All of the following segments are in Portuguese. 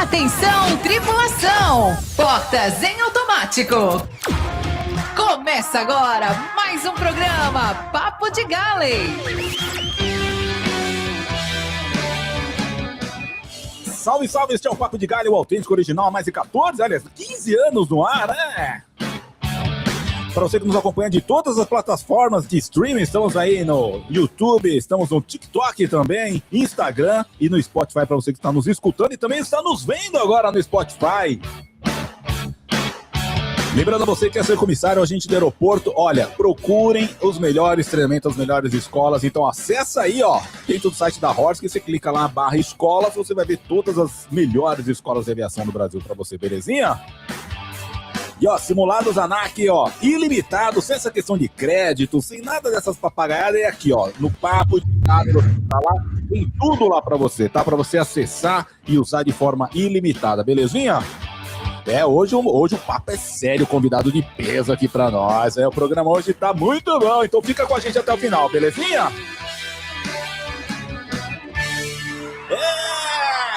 Atenção, tripulação! Portas em automático. Começa agora mais um programa Papo de Galley. Salve, salve, este é o Papo de Galley, o autêntico original há mais de 14, aliás, 15 anos no ar, né? Para você que nos acompanha de todas as plataformas de streaming, estamos aí no YouTube, estamos no TikTok também, Instagram e no Spotify para você que está nos escutando e também está nos vendo agora no Spotify. Lembrando a você que quer ser comissário ou agente do aeroporto, olha, procurem os melhores treinamentos, as melhores escolas, então acessa aí, ó, dentro do site da Horse, que você clica lá, /escolas, você vai ver todas as melhores escolas de aviação do Brasil para você, belezinha? E ó, simulados ANAC, ó, ilimitado, sem essa questão de crédito, sem nada dessas papagaiadas, é aqui, ó, no Papo de Galley, tá lá, tem tudo lá pra você, tá? Pra você acessar e usar de forma ilimitada, belezinha? Hoje o papo é sério, convidado de peso aqui pra nós, o programa hoje tá muito bom, então fica com a gente até o final, belezinha?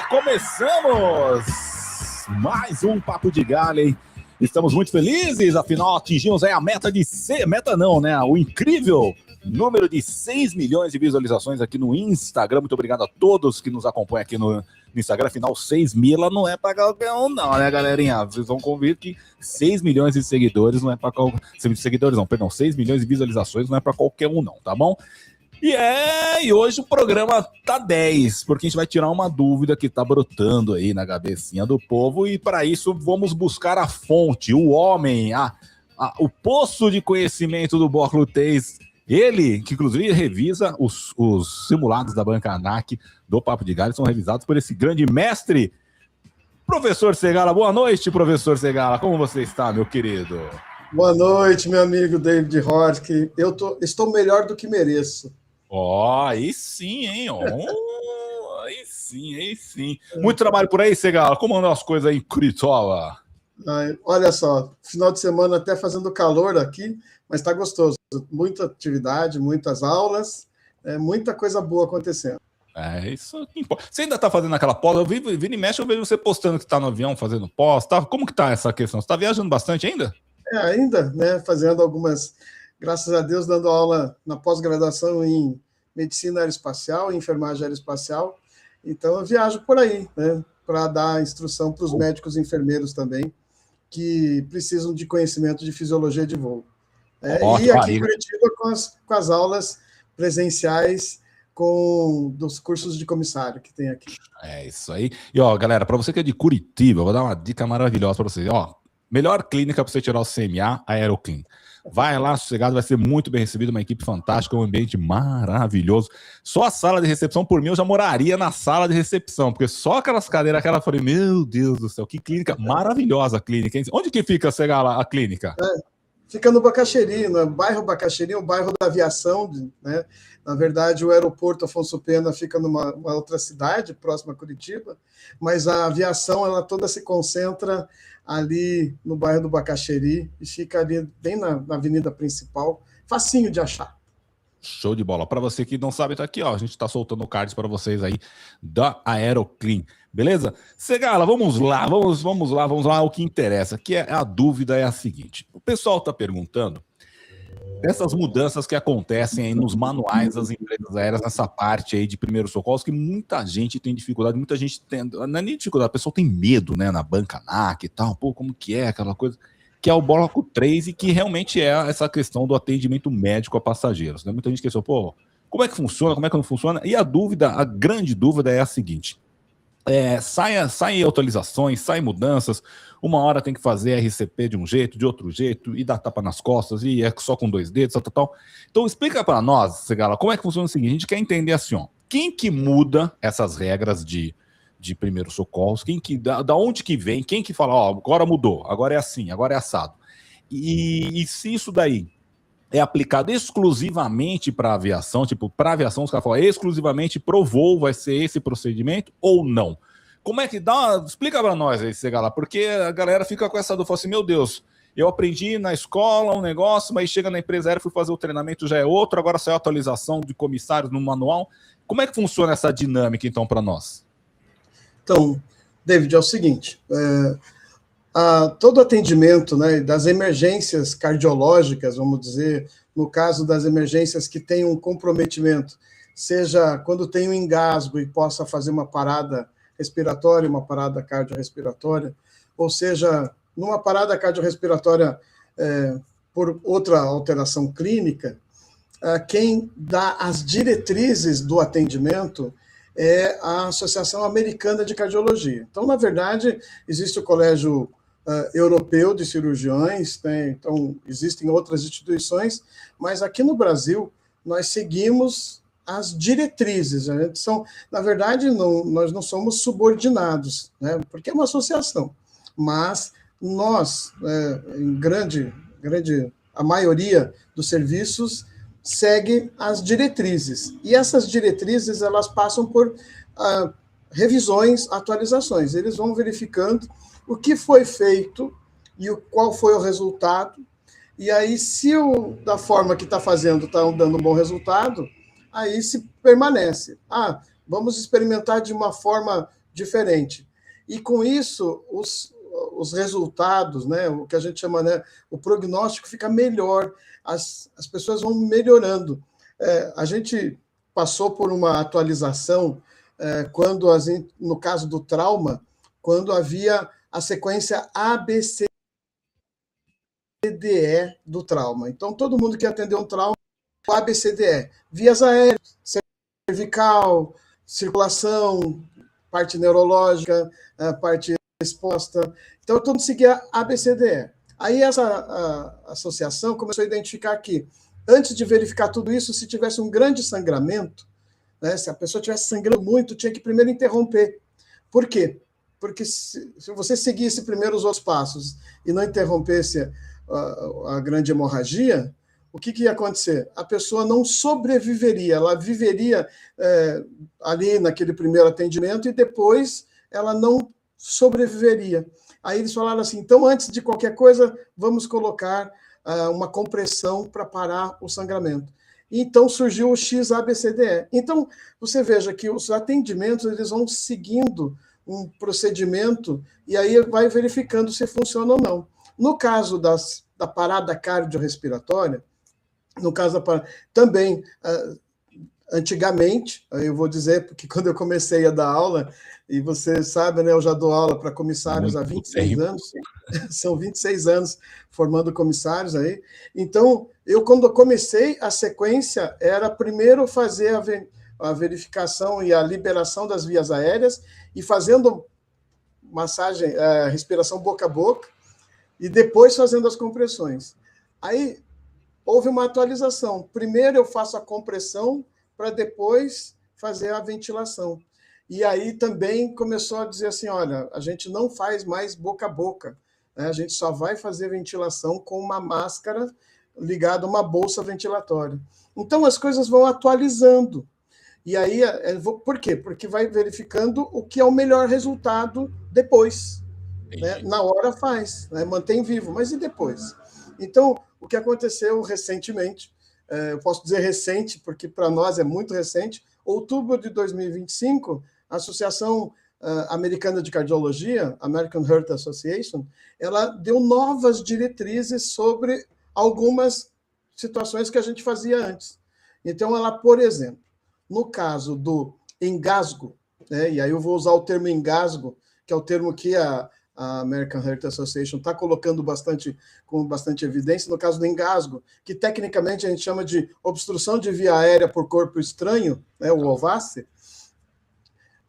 Começamos mais um Papo de Galley. Estamos muito felizes, afinal atingimos aí a meta de o incrível número de 6 milhões de visualizações aqui no Instagram. Muito obrigado a todos que nos acompanham aqui no Instagram. Afinal, 6 mil não é para qualquer um não, né, galerinha? Vocês vão convir que 6 milhões de seguidores não é para qualquer... 6 milhões de visualizações não é para qualquer um não, tá bom? E hoje o programa tá 10, porque a gente vai tirar uma dúvida que tá brotando aí na cabecinha do povo, e para isso vamos buscar a fonte, o homem, o poço de conhecimento do Borclutez, ele que inclusive revisa os simulados da banca ANAC do Papo de Galley, são revisados por esse grande mestre, professor Segala. Boa noite, professor Segala, como você está, meu querido? Boa noite, meu amigo David Horsk. Estou melhor do que mereço. Aí sim, hein? Aí sim. Muito trabalho por aí, Segala. Como andam as coisas aí em Curitiba? Olha só, final de semana até fazendo calor aqui, mas está gostoso. Muita atividade, muitas aulas, muita coisa boa acontecendo. Isso que importa. Você ainda está fazendo aquela pós? Eu vi e mexe, eu vejo você postando que está no avião fazendo pós. Tá? Como que tá essa questão? Você está viajando bastante ainda? Ainda, né? Fazendo algumas... Graças a Deus, dando aula na pós-graduação em medicina aeroespacial, em enfermagem aeroespacial. Então, eu viajo por aí, né, para dar instrução para os médicos e enfermeiros também, que precisam de conhecimento de fisiologia de voo. E aqui em Curitiba, com as aulas presenciais dos cursos de comissário que tem aqui. Isso aí. E, ó, galera, para você que é de Curitiba, eu vou dar uma dica maravilhosa para vocês. Ó, melhor clínica para você tirar o CMA, a Aeroclin. Vai lá, sossegado, vai ser muito bem recebido, uma equipe fantástica, um ambiente maravilhoso. Só a sala de recepção, por mim, eu já moraria na sala de recepção, porque só aquelas cadeiras, eu falei, meu Deus do céu, que clínica maravilhosa a clínica, hein? Onde que fica, Segala, a clínica? Fica no Bacaxeri, no bairro Bacaxeri, o bairro da aviação, né? Na verdade, o aeroporto Afonso Pena fica numa outra cidade, próxima a Curitiba, mas a aviação, ela toda se concentra ali no bairro do Bacaxeri e fica ali bem na avenida principal, facinho de achar. Show de bola. Para você que não sabe, tá aqui, ó, a gente está soltando cards para vocês aí da Aeroclin, beleza? Segala, vamos lá, o que interessa, que a dúvida é a seguinte, o pessoal tá perguntando essas mudanças que acontecem aí nos manuais das empresas aéreas, nessa parte aí de primeiros socorros, que muita gente tem dificuldade, muita gente tem, não é nem dificuldade, a pessoa tem medo, né, na banca ANAC e tal, pô, como que é aquela coisa, que é o bloco 3 e que realmente é essa questão do atendimento médico a passageiros, né? Muita gente quer saber, pô, como é que funciona, como é que não funciona, e a grande dúvida é a seguinte, saem atualizações, saem mudanças, uma hora tem que fazer RCP de um jeito, de outro jeito, e dá tapa nas costas, e é só com 2 dedos, tal. Então explica para nós, Segala, como é que funciona o seguinte, a gente quer entender assim, ó, quem que muda essas regras de primeiros socorros, da onde que vem, quem que fala, ó, agora mudou, agora é assim, agora é assado. E se isso daí é aplicado exclusivamente para aviação, tipo, para aviação, os caras falam, exclusivamente pro voo vai ser esse procedimento ou não? Como é que dá? Explica para nós aí, Segala, porque a galera fica com essa dúvida, fala assim, meu Deus, eu aprendi na escola um negócio, mas chega na empresa aérea, fui fazer o treinamento, já é outro, agora saiu a atualização de comissários no manual. Como é que funciona essa dinâmica, então, para nós? Então, David, é o seguinte, todo atendimento, né, das emergências cardiológicas, vamos dizer, no caso das emergências que têm um comprometimento, seja quando tem um engasgo e possa fazer uma parada respiratória, uma parada cardiorrespiratória, ou seja, numa parada cardiorrespiratória por outra alteração clínica, quem dá as diretrizes do atendimento é a Associação Americana de Cardiologia. Então, na verdade, existe o Colégio Europeu de Cirurgiões, né? Então, existem outras instituições, mas aqui no Brasil, nós seguimos as diretrizes. Né? Na verdade, nós não somos subordinados, né? Porque é uma associação, mas nós, a maioria dos serviços segue as diretrizes. E essas diretrizes, elas passam por revisões, atualizações. Eles vão verificando o que foi feito e qual foi o resultado. E aí, se da forma que está fazendo está dando um bom resultado, aí se permanece. Vamos experimentar de uma forma diferente. E com isso, os resultados, né, o que a gente chama, né, o prognóstico fica melhor, as pessoas vão melhorando. A gente passou por uma atualização quando, no caso do trauma, quando havia a sequência ABCDE do trauma. Então, todo mundo que atendeu um trauma, o ABCDE, vias aéreas, cervical, circulação, parte neurológica, parte exposta. Então, todo mundo seguia ABCDE. Aí essa associação começou a identificar que, antes de verificar tudo isso, se tivesse um grande sangramento, né, se a pessoa estivesse sangrando muito, tinha que primeiro interromper. Por quê? Porque se você seguisse primeiro os outros passos e não interrompesse a grande hemorragia, o que ia acontecer? A pessoa não sobreviveria, ela viveria ali naquele primeiro atendimento e depois ela não sobreviveria. Aí eles falaram assim, então, antes de qualquer coisa, vamos colocar uma compressão para parar o sangramento. E então surgiu o XABCDE. Então, você veja que os atendimentos eles vão seguindo um procedimento e aí vai verificando se funciona ou não. No caso da parada cardiorrespiratória, no caso também, antigamente, eu vou dizer, porque quando eu comecei a dar aula, e você sabe, né, eu já dou aula para comissários há 26 anos, são 26 anos formando comissários aí. Então, quando eu comecei, a sequência era primeiro fazer a verificação e a liberação das vias aéreas e fazendo massagem, respiração boca a boca, e depois fazendo as compressões. Aí, houve uma atualização. Primeiro eu faço a compressão para depois fazer a ventilação. E aí também começou a dizer assim, olha, a gente não faz mais boca a boca, né? A gente só vai fazer ventilação com uma máscara ligada a uma bolsa ventilatória. Então as coisas vão atualizando. E aí, por quê? Porque vai verificando o que é o melhor resultado depois. Né? Na hora faz, né? Mantém vivo, mas e depois? Então, o que aconteceu recentemente, eu posso dizer recente, porque para nós é muito recente, outubro de 2025, a Associação Americana de Cardiologia, American Heart Association, ela deu novas diretrizes sobre algumas situações que a gente fazia antes. Então, ela, por exemplo, no caso do engasgo, né, e aí eu vou usar o termo engasgo, que é o termo que a American Heart Association está colocando com bastante evidência, no caso do engasgo, que tecnicamente a gente chama de obstrução de via aérea por corpo estranho, né, o OVASE.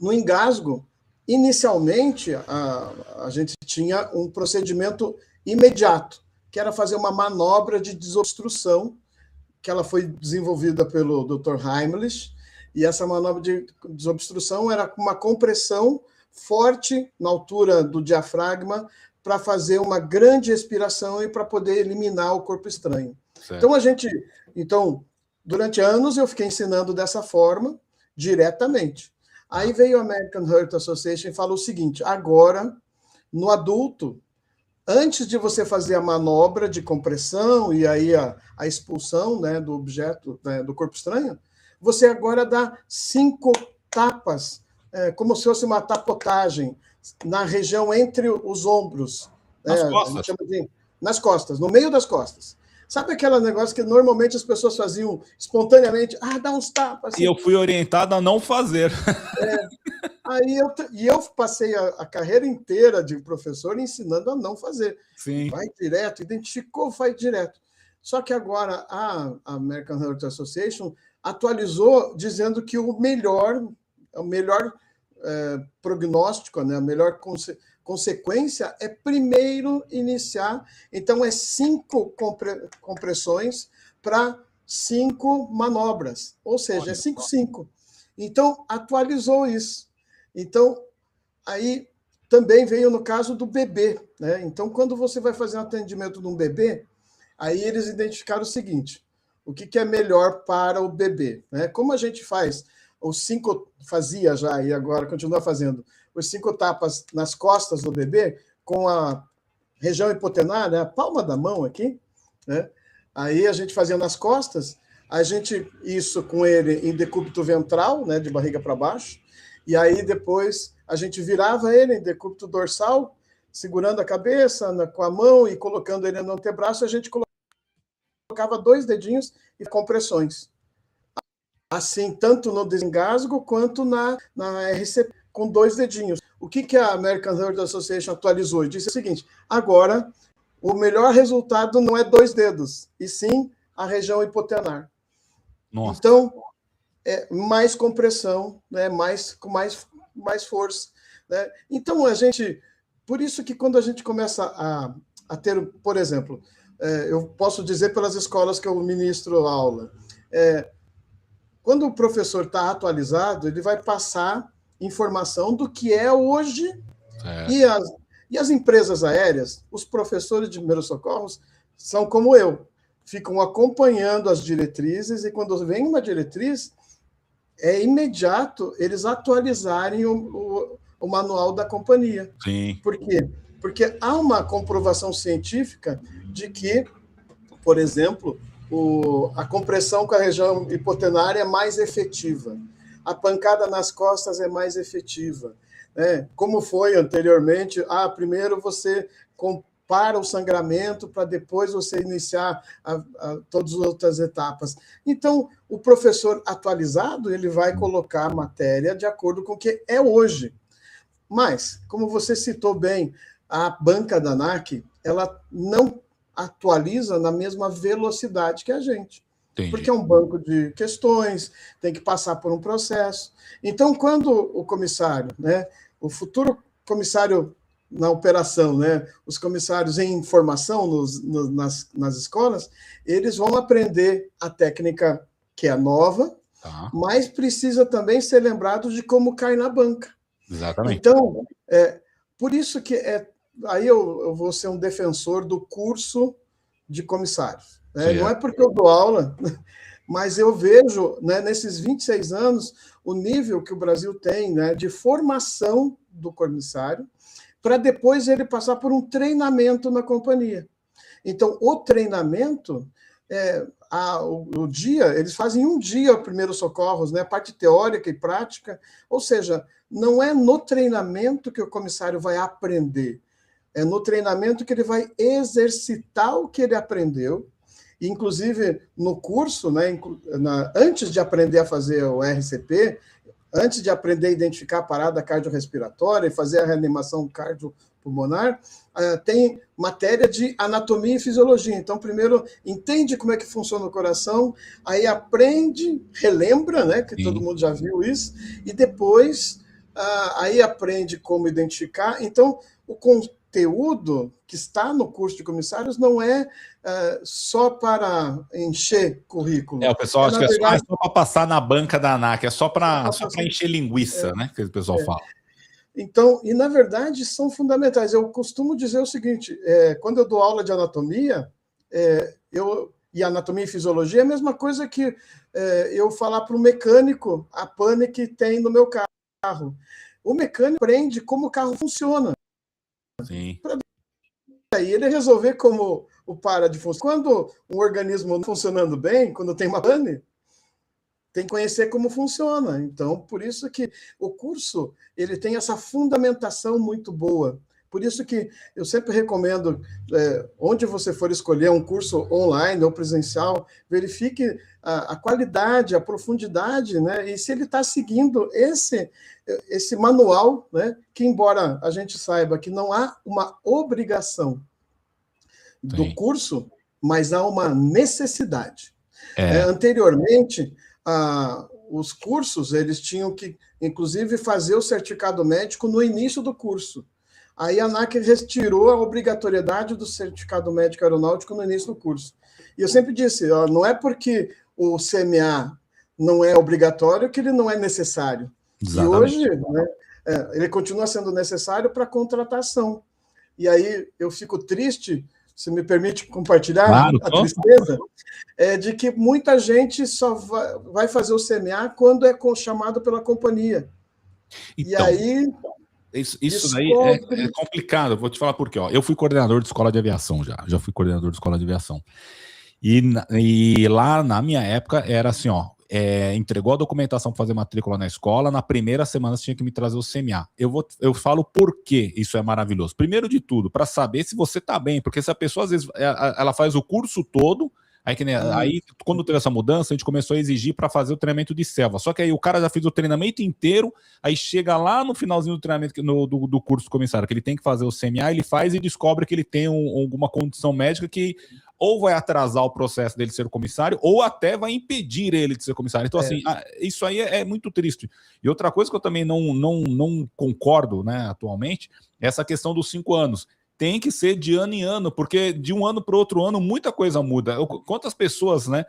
No engasgo, inicialmente, a gente tinha um procedimento imediato, que era fazer uma manobra de desobstrução, que ela foi desenvolvida pelo Dr. Heimlich, e essa manobra de desobstrução era uma compressão forte na altura do diafragma para fazer uma grande expiração e para poder eliminar o corpo estranho. Certo. Então, durante anos eu fiquei ensinando dessa forma, diretamente. Aí veio a American Heart Association e falou o seguinte, agora, no adulto, antes de você fazer a manobra de compressão e aí a expulsão, né, do objeto, né, do corpo estranho, você agora dá 5 tapas como se fosse uma tapotagem na região entre os ombros. Nas A costas? gente chama nas costas, no meio das costas. Sabe aquele negócio que normalmente as pessoas faziam espontaneamente? Dá uns tapas. Assim. E eu fui orientado a não fazer. Eu passei a carreira inteira de professor ensinando a não fazer. Sim. Vai direto, identificou, vai direto. Só que agora a American Heart Association atualizou dizendo que o melhor prognóstico, né, a melhor consequência é primeiro iniciar. Então, 5 compressões para 5 manobras, ou seja, é 5-5. Então, atualizou isso. Então, aí também veio no caso do bebê, né? Então, quando você vai fazer um atendimento de um bebê, aí eles identificaram o seguinte: o que é melhor para o bebê, né? Como a gente fazia já e agora continua fazendo, os 5 tapas nas costas do bebê com a região hipotenar, né? A palma da mão aqui, né? Aí a gente fazia nas costas, isso com ele em decúbito ventral, né? De barriga para baixo, e aí depois a gente virava ele em decúbito dorsal, segurando a cabeça com a mão e colocando ele no antebraço, a gente colocava 2 dedinhos e compressões. Assim, tanto no desengasgo quanto na RCP, com 2 dedinhos. O que a American Heart Association atualizou? E disse o seguinte: agora, o melhor resultado não é 2 dedos, e sim a região hipotenar. Nossa. Então, mais compressão, né? Com mais força. Né? Então, por isso que quando a gente começa a ter, por exemplo, eu posso dizer pelas escolas que eu ministro aula, quando o professor está atualizado, ele vai passar informação do que é hoje, e as empresas aéreas, os professores de primeiros socorros, são como eu, ficam acompanhando as diretrizes, e quando vem uma diretriz, é imediato eles atualizarem o manual da companhia. Sim. Por quê? Porque há uma comprovação científica de que, por exemplo, a compressão com a região hipotenária é mais efetiva. A pancada nas costas é mais efetiva. Né? Como foi anteriormente, primeiro você para o sangramento para depois você iniciar todas as outras etapas. Então, o professor atualizado, ele vai colocar a matéria de acordo com o que é hoje. Mas, como você citou bem, a banca da ANAC, ela não atualiza na mesma velocidade que a gente. Entendi. Porque é um banco de questões, tem que passar por um processo. Então, quando o comissário, né, o futuro comissário na operação, né, os comissários em formação nas escolas, eles vão aprender a técnica que é nova, mas precisa também ser lembrado de como cai na banca. Exatamente. Então, por isso que aí eu vou ser um defensor do curso de comissários. Né? Não é porque eu dou aula, mas eu vejo, né, nesses 26 anos, o nível que o Brasil tem, né, de formação do comissário, para depois ele passar por um treinamento na companhia. Então, o treinamento, eles fazem um dia primeiros socorros, né, parte teórica e prática, ou seja, não é no treinamento que o comissário vai aprender, é no treinamento que ele vai exercitar o que ele aprendeu. Inclusive, no curso, né, antes de aprender a fazer o RCP, antes de aprender a identificar a parada cardiorrespiratória e fazer a reanimação cardiopulmonar, tem matéria de anatomia e fisiologia. Então, primeiro, entende como é que funciona o coração, aí aprende, relembra, né, que todo mundo já viu isso, e depois aí aprende como identificar. Então, o conteúdo que está no curso de comissários não é só para encher currículo. O pessoal acha que é só para passar na banca da ANAC, é só para encher linguiça, né? Que o pessoal fala. Então, e na verdade são fundamentais. Eu costumo dizer o seguinte: quando eu dou aula de anatomia, e anatomia e fisiologia é a mesma coisa que eu falar para o mecânico a pane que tem no meu carro. O mecânico aprende como o carro funciona. Sim. Aí ele resolver como o para de funcionar. Quando um organismo não funcionando bem, quando tem uma pane, tem que conhecer como funciona. Então, por isso que o curso ele tem essa fundamentação muito boa. Por isso que eu sempre recomendo, onde você for escolher um curso online ou presencial, verifique a qualidade, a profundidade, né? E se ele está seguindo esse manual, né? Que embora a gente saiba que não há uma obrigação do curso, mas há uma necessidade. Anteriormente, os cursos eles tinham que, inclusive, fazer o certificado médico no início do curso. Aí a ANAC retirou a obrigatoriedade do certificado médico aeronáutico no início do curso. E eu sempre disse, ó, não é porque o CMA não é obrigatório que ele não é necessário. Exatamente. E hoje, né, ele continua sendo necessário para contratação. E aí eu fico triste, se me permite compartilhar a tristeza, de que muita gente só vai fazer o CMA quando é chamado pela companhia. Então, e aí... Isso daí é complicado, vou te falar por quê. Ó, eu fui coordenador de escola de aviação já fui coordenador de escola de aviação. E lá na minha época era assim, ó, entregou a documentação para fazer matrícula na escola, na primeira semana você tinha que me trazer o CMA. Eu falo por que isso é maravilhoso. Primeiro de tudo, para saber se você tá bem, porque se a pessoa às vezes ela faz o curso todo. Aí, quando teve essa mudança, a gente começou a exigir para fazer o treinamento de selva. Só que aí o cara já fez o treinamento inteiro, aí chega lá no finalzinho do treinamento do curso comissário, que ele tem que fazer o CMA, ele faz e descobre que ele tem alguma condição médica que ou vai atrasar o processo dele ser comissário, ou até vai impedir ele de ser comissário. Então, assim, isso aí é muito triste. E outra coisa que eu também não concordo, né, atualmente, é essa questão dos 5 anos. Tem que ser de ano em ano, porque de um ano para o outro ano muita coisa muda. Quantas pessoas, né,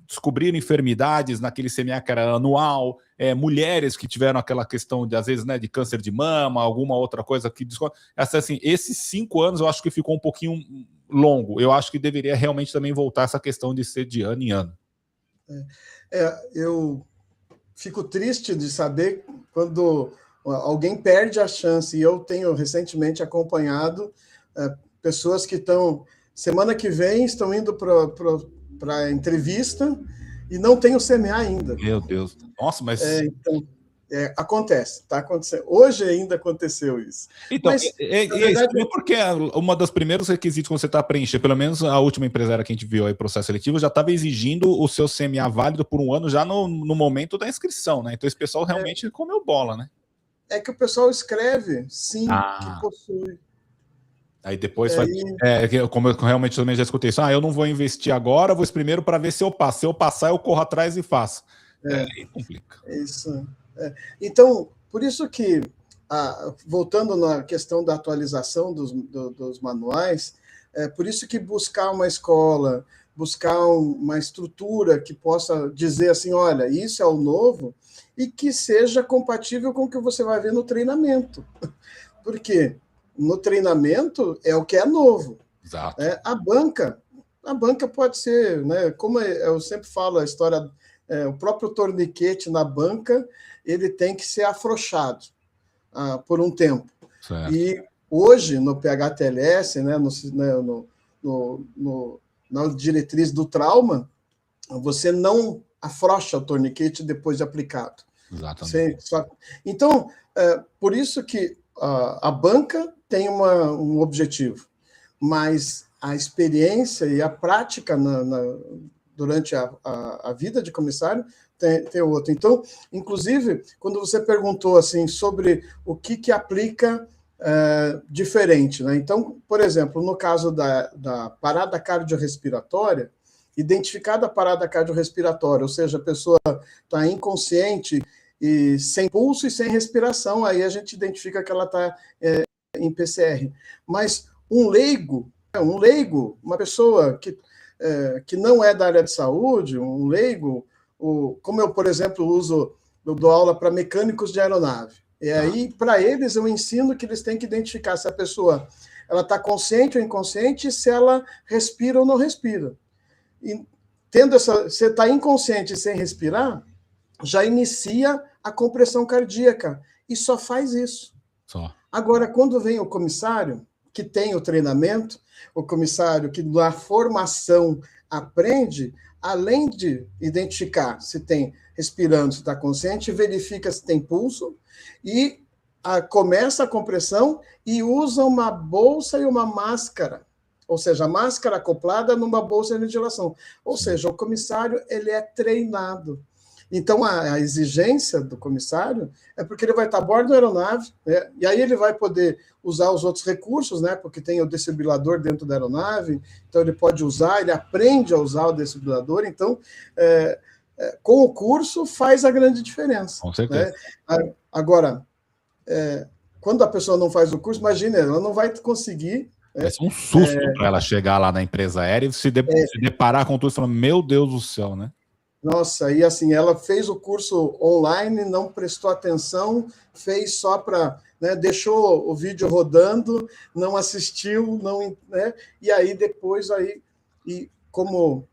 descobriram enfermidades naquele CMA que era anual, mulheres que tiveram aquela questão, de, às vezes, né, de câncer de mama, alguma outra coisa que... Assim, esses 5 anos eu acho que ficou um pouquinho longo. Eu acho que deveria realmente também voltar essa questão de ser de ano em ano. Eu fico triste de saber quando... alguém perde a chance, e eu tenho recentemente acompanhado pessoas que estão, semana que vem, estão indo para a entrevista e não tem o CMA ainda. Meu Deus. Nossa, mas... Então, acontece, está acontecendo. Hoje ainda aconteceu isso. Então, mas, verdade, porque uma das primeiros requisitos quando você está preenchendo, pelo menos a última empresária que a gente viu aí, processo seletivo, já estava exigindo o seu CMA válido por um ano já no momento da inscrição, né? Então esse pessoal realmente comeu bola, né? É que o pessoal escreve, sim, que possui. Aí depois faz... como eu realmente também já escutei isso, eu não vou investir agora, vou primeiro para ver se eu passo. Se eu passar, eu corro atrás e faço. Aí complica. Isso. Então, por isso que, voltando na questão da atualização dos manuais, por isso que buscar uma escola, buscar uma estrutura que possa dizer assim, olha, isso é o novo, e que seja compatível com o que você vai ver no treinamento. Porque no treinamento é o que é novo. Exato. A banca pode ser, né, como eu sempre falo, a história, o próprio torniquete na banca, ele tem que ser afrouxado por um tempo. Certo. E hoje, no PHTLS, né, na diretriz do trauma, você não afrouxa o torniquete depois de aplicado. Exatamente. Então, por isso que a banca tem um objetivo, mas a experiência e a prática durante a vida de comissário tem outro. Então, inclusive, quando você perguntou assim, sobre o que aplica diferente, né? Então, por exemplo, no caso da parada cardiorrespiratória, identificada a parada cardiorrespiratória, ou seja, a pessoa está inconsciente e sem pulso e sem respiração, aí a gente identifica que ela está em PCR. Mas um leigo, uma pessoa que não é da área de saúde, um leigo, como eu, por exemplo, eu dou aula para mecânicos de aeronave, e aí, para eles, eu ensino que eles têm que identificar se a pessoa está consciente ou inconsciente, e se ela respira ou não respira. E você está inconsciente e sem respirar, já inicia a compressão cardíaca, e só faz isso. Só. Agora, quando vem o comissário, que tem o treinamento, o comissário que na formação aprende, além de identificar se tem respirando, se está consciente, verifica se tem pulso e começa a compressão e usa uma bolsa e uma máscara, ou seja, a máscara acoplada numa bolsa de ventilação. Ou seja, o comissário ele é treinado. Então, a exigência do comissário é porque ele vai estar a bordo da aeronave, né? E aí ele vai poder usar os outros recursos, né? Porque tem o desfibrilador dentro da aeronave, então ele pode usar, ele aprende a usar o desfibrilador. Então, com o curso, faz a grande diferença. Com certeza. Né? Agora, quando a pessoa não faz o curso, imagina, ela não vai conseguir... Vai ser um susto para ela chegar lá na empresa aérea e se deparar com tudo e falar, meu Deus do céu, né? Nossa, e assim, ela fez o curso online, não prestou atenção, fez só para, né, deixou o vídeo rodando, não assistiu, não, né, e aí depois, e como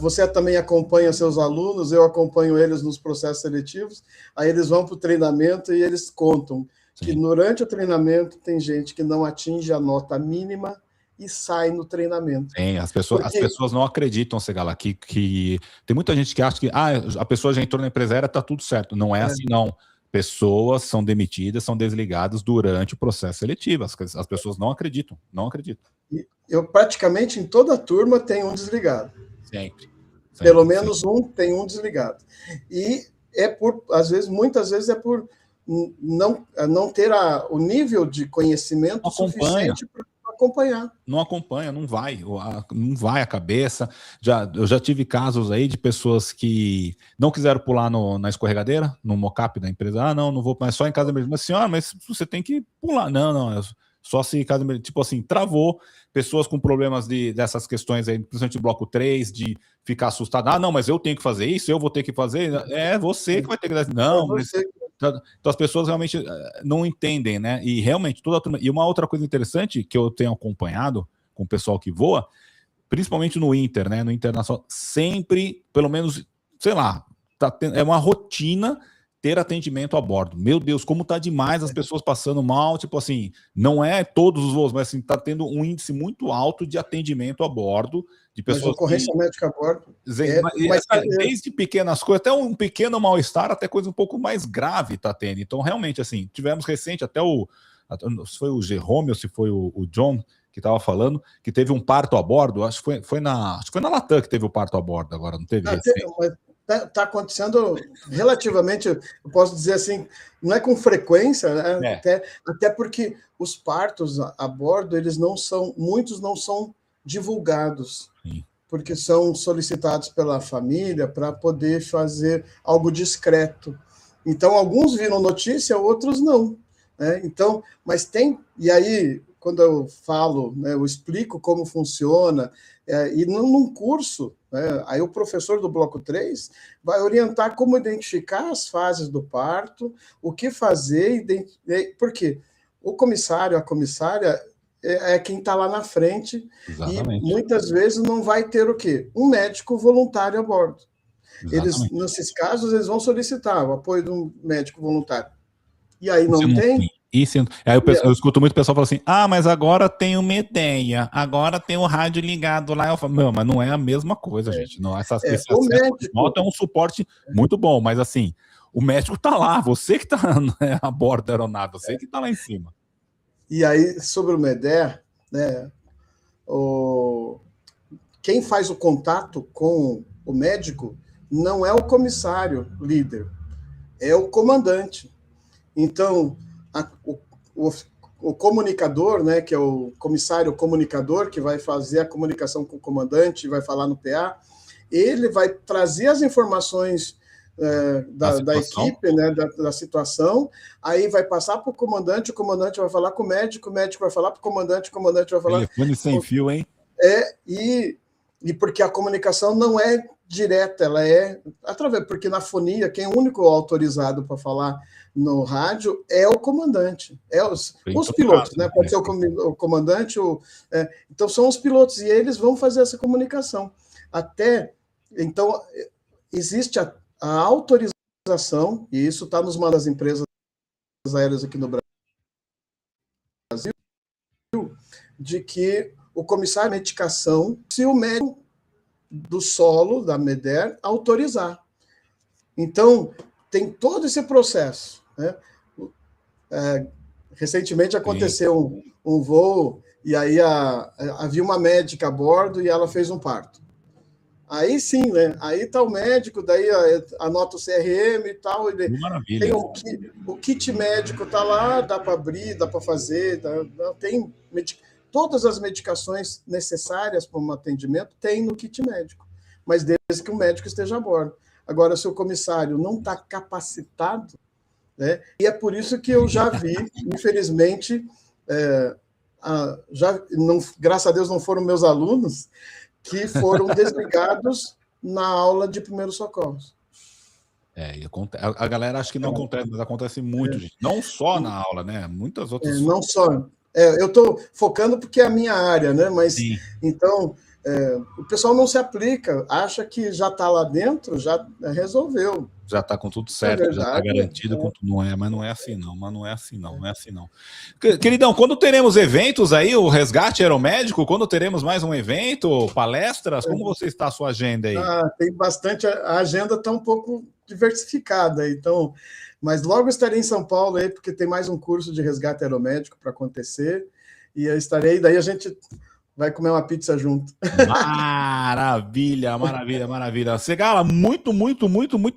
você também acompanha seus alunos, eu acompanho eles nos processos seletivos, aí eles vão para o treinamento e eles contam que durante o treinamento tem gente que não atinge a nota mínima e sai no treinamento. Sim, as pessoas não acreditam, Segala, que tem muita gente que acha que a pessoa já entrou na empresa aérea, tá tudo certo. Não é assim, não. Pessoas são demitidas, são desligadas durante o processo seletivo. As pessoas não acreditam, não acreditam. Eu praticamente em toda a turma tenho um desligado. Sempre. Pelo menos tem um desligado. E muitas vezes é por não ter o nível de conhecimento suficiente para acompanhar. Não acompanha, não vai a cabeça. Eu já tive casos aí de pessoas que não quiseram pular na escorregadeira, no mocap da empresa. Não vou, mas só em caso mesmo. Mas senhora, mas você tem que pular. Não, só se caso mesmo. Tipo assim, travou. Pessoas com problemas dessas questões aí, principalmente bloco 3, de ficar assustado. Não, mas eu tenho que fazer isso, eu vou ter que fazer. É você que vai ter que dar. Não, mas... Então as pessoas realmente não entendem, né? E realmente toda a turma... E uma outra coisa interessante que eu tenho acompanhado com o pessoal que voa, principalmente no Inter, né? No Internacional, sempre, pelo menos, sei lá, é uma rotina ter atendimento a bordo. Meu Deus, como tá demais as pessoas passando mal, tipo assim, não é todos os voos, mas assim, tá tendo um índice muito alto de atendimento a bordo, de pessoas... Mas ocorrência médica a bordo... Desde pequenas coisas, até um pequeno mal-estar, até coisa um pouco mais grave tá tendo. Então, realmente, assim, tivemos recente, se foi o Jerome ou se foi o John que estava falando, que teve um parto a bordo, acho que foi na Latam que teve o parto a bordo agora, não teve? Está acontecendo relativamente, eu posso dizer assim, não é com frequência, né? Até porque os partos a bordo, muitos não são divulgados, porque são solicitados pela família para poder fazer algo discreto. Então, alguns viram notícia, outros não. Né? Então, mas tem, e aí, quando eu falo, né, eu explico como funciona, e num curso, né, aí o professor do bloco 3 vai orientar como identificar as fases do parto, o que fazer, porque o comissário, a comissária, é quem está lá na frente. Exatamente. E muitas vezes não vai ter o quê? Um médico voluntário a bordo. Nesses casos, eles vão solicitar o apoio de um médico voluntário. E aí não tem... Aí eu escuto muito o pessoal falar assim, mas agora tem uma ideia, agora tem o rádio ligado lá. Eu falo, não, mas não é a mesma coisa, gente. Não, esse acesso de moto é um suporte muito bom, mas assim, o médico tá lá, você que tá a bordo da aeronave, você que tá lá em cima. E aí, sobre o MEDER, né, quem faz o contato com o médico não é o comissário líder, é o comandante. Então, o comunicador, né, que é o comissário comunicador, que vai fazer a comunicação com o comandante, vai falar no PA, ele vai trazer as informações da equipe, né, da situação, aí vai passar para o comandante vai falar com o médico vai falar para o comandante vai falar... Telefone sem fio, hein? E porque a comunicação não é direta, ela é através, porque na fonia, quem é o único autorizado para falar no rádio é o comandante, os pilotos, né? Pode ser o comandante, então são os pilotos, e eles vão fazer essa comunicação. Então, existe a autorização, e isso está nos manuais das empresas aéreas aqui no Brasil, de que o comissário de medicação, se o médico do solo, da MEDER, autorizar. Então, tem todo esse processo, né? Recentemente aconteceu um voo, e aí havia uma médica a bordo e ela fez um parto. Aí sim, né? Aí está o médico, daí anota o CRM e tal. Maravilha. Tem o kit médico está lá, dá para abrir, dá para fazer, tem todas as medicações necessárias para um atendimento tem no kit médico, mas desde que o médico esteja a bordo. Agora, se o comissário não está capacitado, né? E é por isso que eu já vi, infelizmente, graças a Deus não foram meus alunos, que foram desligados na aula de primeiros socorros. A galera acha que não acontece, mas acontece muito, gente. Não só na aula, né? Muitas outras não só. Eu estou focando porque é a minha área, né? Mas, sim. Então, o pessoal não se aplica, acha que já está lá dentro, já resolveu. Já está com tudo certo, verdade, já está garantido com tudo. Não é, mas não é assim não, não é assim não. Queridão, quando teremos eventos aí, o Resgate Aeromédico, quando teremos mais um evento, palestras, como você está a sua agenda aí? Tem bastante, a agenda está um pouco diversificada, então, mas logo estarei em São Paulo aí, porque tem mais um curso de resgate aeromédico para acontecer, e eu estarei, daí a gente vai comer uma pizza junto. Maravilha. Segala, muito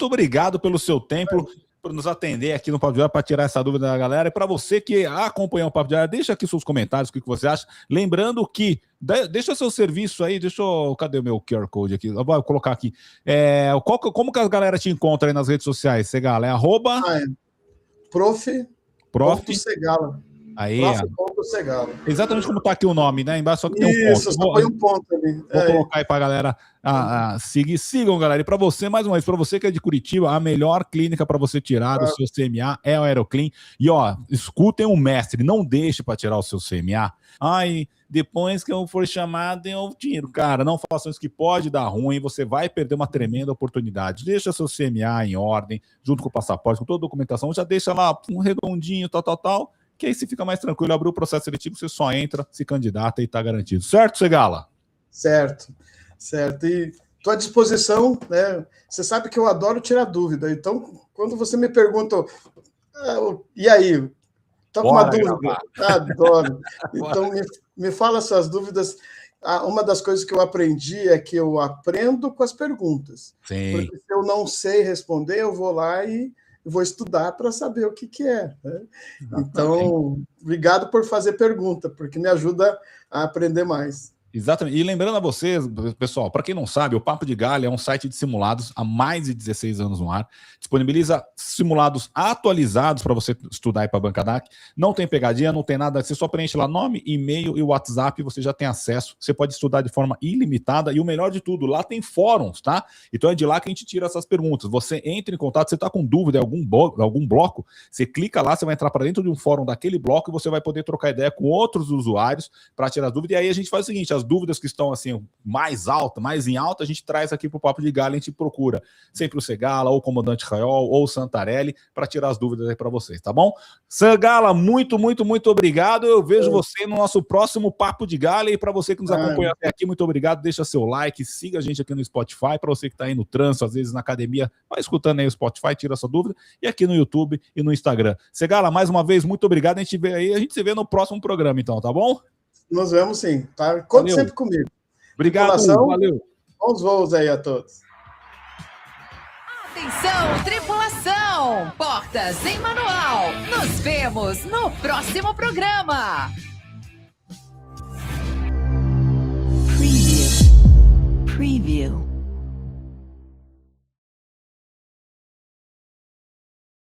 obrigado pelo seu tempo, por nos atender aqui no Papo Diário, para tirar essa dúvida da galera. E para você que acompanhou o Papo Diário, deixa aqui seus comentários, o que você acha. Lembrando que, deixa seu serviço aí, cadê o meu QR Code aqui? Eu vou colocar aqui. Como que a galera te encontra aí nas redes sociais, Segala? É arroba... Prof. Segala. Aí, Segala. Exatamente como está aqui o nome, né? Embaixo só que tem um ponto. Isso, só põe um ponto ali. Vou colocar aí para a galera seguir. Sigam, galera. E para você, mais uma vez, para você que é de Curitiba, a melhor clínica para você tirar o seu CMA é o Aeroclean. E, escutem o mestre, não deixe para tirar o seu CMA. Depois que eu for chamado, eu tiro. Cara, não façam isso que pode dar ruim, você vai perder uma tremenda oportunidade. Deixa seu CMA em ordem, junto com o passaporte, com toda a documentação, já deixa lá um redondinho, tal, que aí você fica mais tranquilo, abriu o processo seletivo, você só entra, se candidata e está garantido. Certo, Segala? Certo. E estou à disposição, né? Você sabe que eu adoro tirar dúvida, então, quando você me pergunta, e aí? Está com uma dúvida? Adoro. Então, me fala suas dúvidas. Uma das coisas que eu aprendi é que eu aprendo com as perguntas. Sim. Porque se eu não sei responder, eu vou lá e vou estudar para saber o que é. Né? Então, obrigado por fazer pergunta, porque me ajuda a aprender mais. Exatamente. E lembrando a vocês, pessoal, para quem não sabe, o Papo de Galho é um site de simulados há mais de 16 anos no ar. Disponibiliza simulados atualizados para você estudar aí para a Bancadac. Não tem pegadinha, não tem nada. Você só preenche lá nome, e-mail e WhatsApp, você já tem acesso. Você pode estudar de forma ilimitada e o melhor de tudo, lá tem fóruns, tá? Então é de lá que a gente tira essas perguntas. Você entra em contato, você está com dúvida em algum bloco, você clica lá, você vai entrar para dentro de um fórum daquele bloco e você vai poder trocar ideia com outros usuários para tirar dúvida. E aí a gente faz o seguinte, as dúvidas que estão assim mais em alta, a gente traz aqui para o Papo de Galho, a gente procura sempre o Segala, ou o Comandante Raiol, ou o Santarelli, para tirar as dúvidas aí para vocês, tá bom? Segala, muito obrigado, eu vejo você no nosso próximo Papo de Galho, e para você que nos acompanha até aqui, muito obrigado, deixa seu like, siga a gente aqui no Spotify, para você que está aí no trânsito, às vezes na academia, vai escutando aí o Spotify, tira sua dúvida, e aqui no YouTube e no Instagram. Segala, mais uma vez, muito obrigado, a gente se vê no próximo programa, então, tá bom? Nos vemos sim, tá? Conte sempre comigo. Obrigado, valeu. Bons voos aí a todos. Atenção, tripulação! Portas em manual. Nos vemos no próximo programa.